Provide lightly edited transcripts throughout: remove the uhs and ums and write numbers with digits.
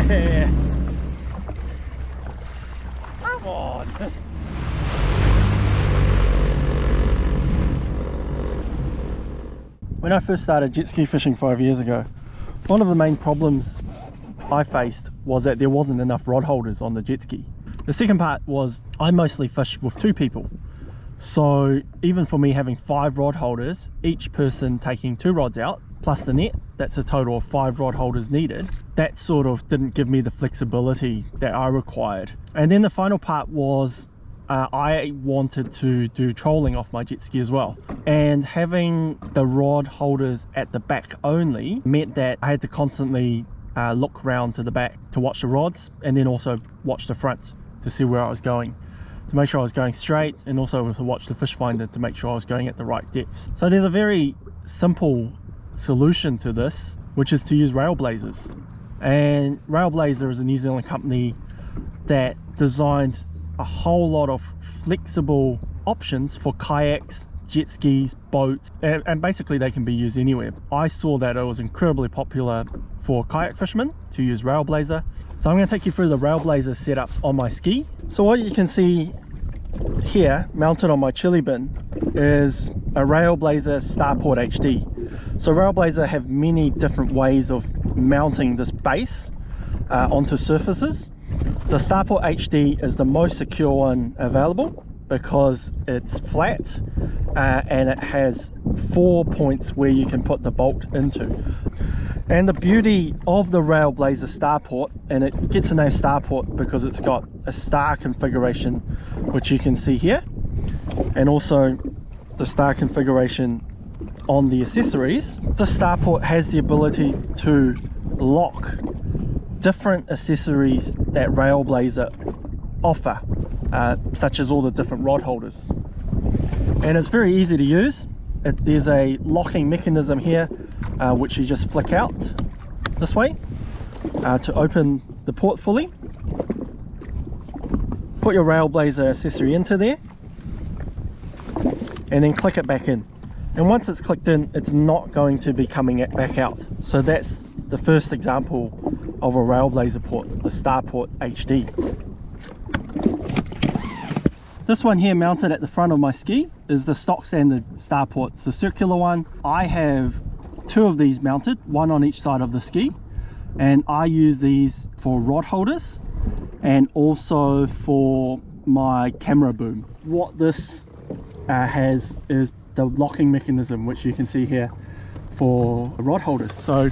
Yeah. Come on. When I first started jet ski fishing 5 years ago, one of the main problems I faced was that there wasn't enough rod holders on the jet ski. The second part was I mostly fish with 2 people. So even for me having 5 rod holders, each person taking 2 rods out, plus the net, that's a total of 5 rod holders needed. That sort of didn't give me the flexibility that I required. And then the final part was I wanted to do trolling off my jet ski as well. And having the rod holders at the back only meant that I had to constantly look around to the back to watch the rods, and then also watch the front to see where I was going, to make sure I was going straight, and also to watch the fish finder to make sure I was going at the right depths. So there's a very simple solution to this, which is to use Railblazers. And Railblaza is a New Zealand company that designed a whole lot of flexible options for kayaks, jet skis, boats, and basically they can be used anywhere. I saw that it was incredibly popular for kayak fishermen to use Railblaza. So I'm going to take you through the Railblaza setups on my ski. So what you can see here mounted on my chili bin is a Railblaza Starport HD. So Railblaza have many different ways of mounting this base onto surfaces. The Starport HD is the most secure one available because it's flat and it has 4 points where you can put the bolt into. And the beauty of the Railblaza Starport, and it gets the name Starport because it's got a star configuration, which you can see here, and also the star configuration on the accessories. The Starport has the ability to lock different accessories that Railblaza offer, such as all the different rod holders. And it's very easy to use. There's a locking mechanism here, which you just flick out this way to open the port fully. Put your Railblaza accessory into there and then click it back in. And once it's clicked in, it's not going to be coming back out. So that's the first example of a Railblaza port, the Starport HD. This one here mounted at the front of my ski is the stock standard Starport. It's a circular one. I have 2 of these mounted, one on each side of the ski, and I use these for rod holders and also for my camera boom. What this has is the locking mechanism, which you can see here for rod holders. So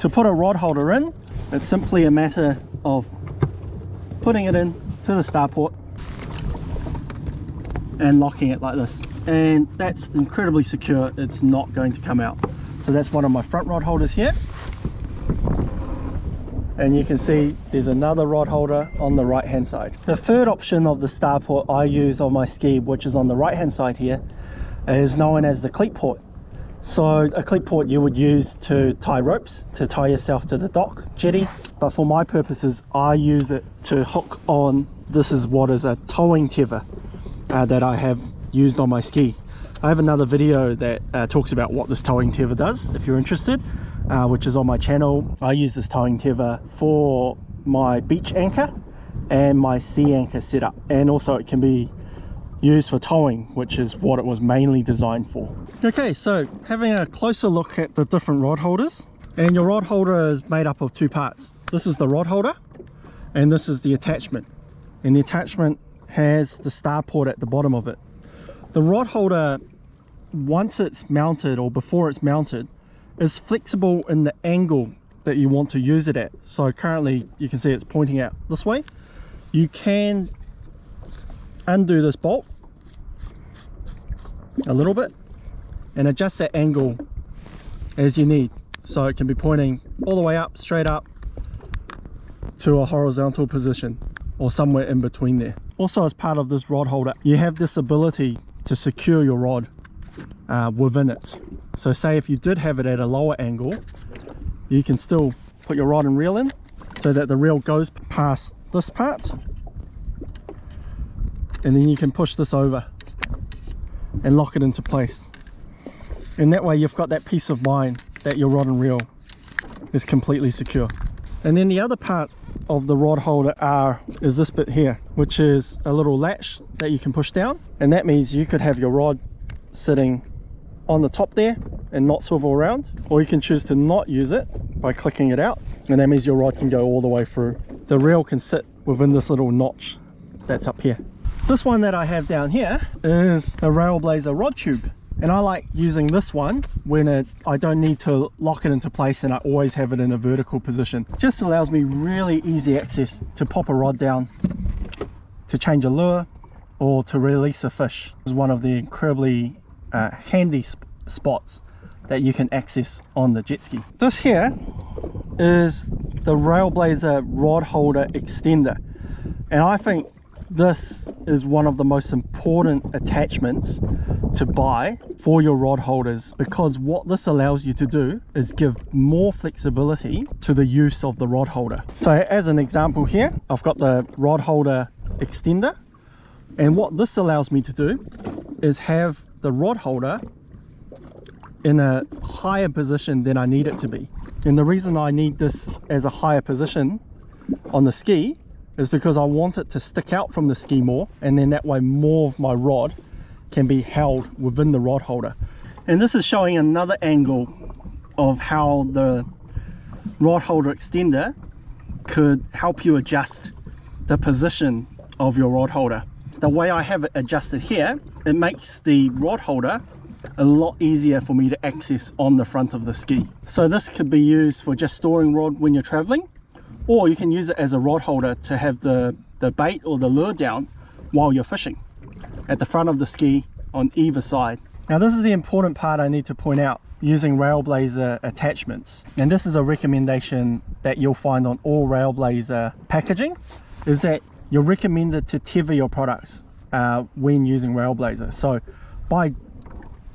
to put a rod holder in, it's simply a matter of putting it in to the Starport and locking it like this, and that's incredibly secure. It's not going to come out. So that's one of my front rod holders here, and you can see there's another rod holder on the right hand side. The third option of the Starport I use on my ski, which is on the right hand side here, is known as the cleat port. So a cleat port you would use to tie ropes, to tie yourself to the dock jetty, but for my purposes I use it to hook on. This is what is a towing tether that I have used on my ski. I have another video that talks about what this towing tether does if you're interested, which is on my channel. I use this towing tether for my beach anchor and my sea anchor setup, and also it can be used for towing, which is what it was mainly designed for. Okay, so having a closer look at the different rod holders, and your rod holder is made up of 2 parts. This is the rod holder and this is the attachment, and the attachment has the Starport at the bottom of it. The rod holder, once it's mounted or before it's mounted, is flexible in the angle that you want to use it at. So currently you can see it's pointing out this way. You can undo this bolt a little bit and adjust that angle as you need, so it can be pointing all the way up, straight up to a horizontal position or somewhere in between there. Also, as part of this rod holder, you have this ability to secure your rod within it. So say if you did have it at a lower angle, you can still put your rod and reel in so that the reel goes past this part, and then you can push this over and lock it into place. And that way you've got that peace of mind that your rod and reel is completely secure. And then the other part of the rod holder is this bit here, which is a little latch that you can push down, and that means you could have your rod sitting on the top there and not swivel around, or you can choose to not use it by clicking it out, and that means your rod can go all the way through. The reel can sit within this little notch that's up here. This one that I have down here is a Railblaza rod tube, and I like using this one when I don't need to lock it into place, and I always have it in a vertical position. Just allows me really easy access to pop a rod down, to change a lure, or to release a fish. This is one of the incredibly handy spots that you can access on the jet ski. This here is the Railblaza rod holder extender, and I think this is one of the most important attachments to buy for your rod holders, because what this allows you to do is give more flexibility to the use of the rod holder. So as an example here, I've got the rod holder extender, and what this allows me to do is have the rod holder in a higher position than I need it to be. And the reason I need this as a higher position on the ski is because I want it to stick out from the ski more, and then that way more of my rod can be held within the rod holder. And this is showing another angle of how the rod holder extender could help you adjust the position of your rod holder. The way I have it adjusted here, it makes the rod holder a lot easier for me to access on the front of the ski. So this could be used for just storing rod when you're traveling, or you can use it as a rod holder to have the bait or the lure down while you're fishing at the front of the ski on either side. Now this is the important part I need to point out using Railblaza attachments, and this is a recommendation that you'll find on all Railblaza packaging, is that you're recommended to tether your products when using Railblaza. So by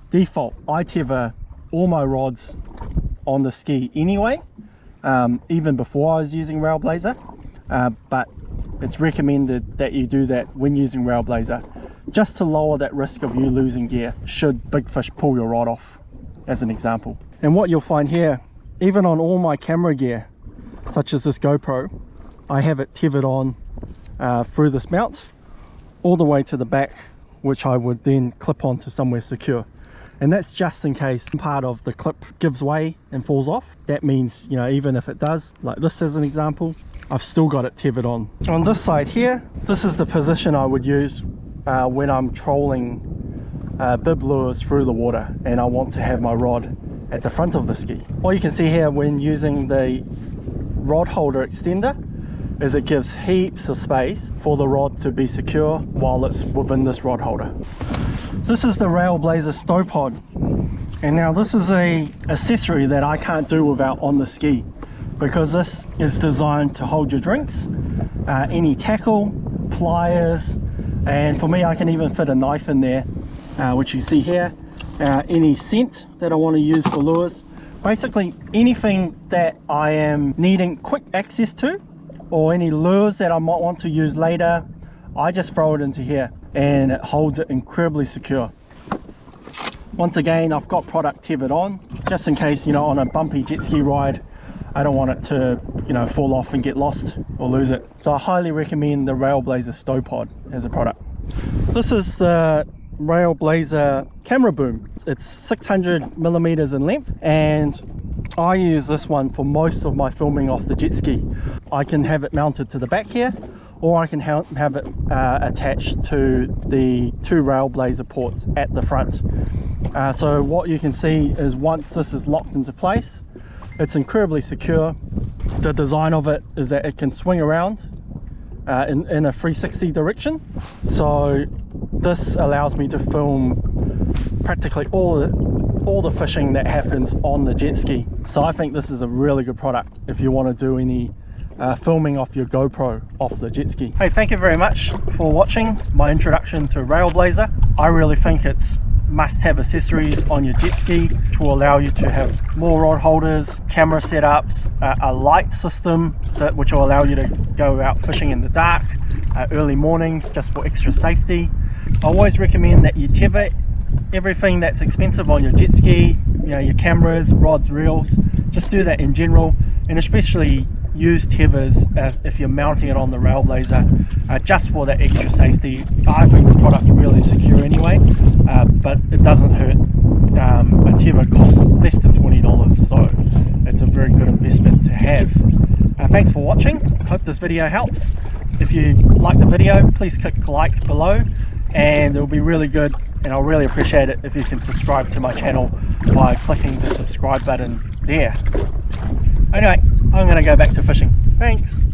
default I tether all my rods on the ski anyway, even before I was using Railblaza, but it's recommended that you do that when using Railblaza, just to lower that risk of you losing gear should big fish pull your rod off, as an example. And what you'll find here, even on all my camera gear such as this GoPro, I have it tethered on through this mount all the way to the back, which I would then clip onto somewhere secure. And that's just in case part of the clip gives way and falls off. That means, you know, even if it does, like this as an example, I've still got it tethered on. On this side here, this is the position I would use when I'm trolling bib lures through the water and I want to have my rod at the front of the ski. What you can see here when using the rod holder extender is it gives heaps of space for the rod to be secure while it's within this rod holder. This is the Railblaza stow pod, and now this is a accessory that I can't do without on the ski, because this is designed to hold your drinks, any tackle, pliers, and for me I can even fit a knife in there, which you see here, any scent that I want to use for lures, basically anything that I am needing quick access to, or any lures that I might want to use later, I just throw it into here and it holds it incredibly secure. Once again, I've got product tethered on just in case, you know, on a bumpy jet ski ride I don't want it to, you know, fall off and get lost or lose it. So I highly recommend the Railblaza stow pod as a product. This is the Railblaza camera boom. It's 600mm in length, and I use this one for most of my filming off the jet ski. I can have it mounted to the back here, or I can have it attached to the two Railblaza ports at the front. So what you can see is once this is locked into place, it's incredibly secure. The design of it is that it can swing around in a 360 direction. So this allows me to film practically all the fishing that happens on the jet ski. So I think this is a really good product if you want to do any filming off your GoPro off the jet ski. Hey, thank you very much for watching my introduction to Railblaza. I really think it's must-have accessories on your jet ski, which will allow you to have more rod holders, camera setups, a light system which will allow you to go out fishing in the dark, early mornings, just for extra safety. I always recommend that you tether everything that's expensive on your jet ski, you know, your cameras, rods, reels. Just do that in general, and especially, use tethers if you're mounting it on the Railblaza, just for that extra safety. I think the product's really secure anyway, but it doesn't hurt. A tether costs less than $20, so it's a very good investment to have. Thanks for watching. Hope this video helps. If you like the video, please click like below, and it'll be really good, and I'll really appreciate it if you can subscribe to my channel by clicking the subscribe button there. Anyway, I'm going to go back to fishing. Thanks.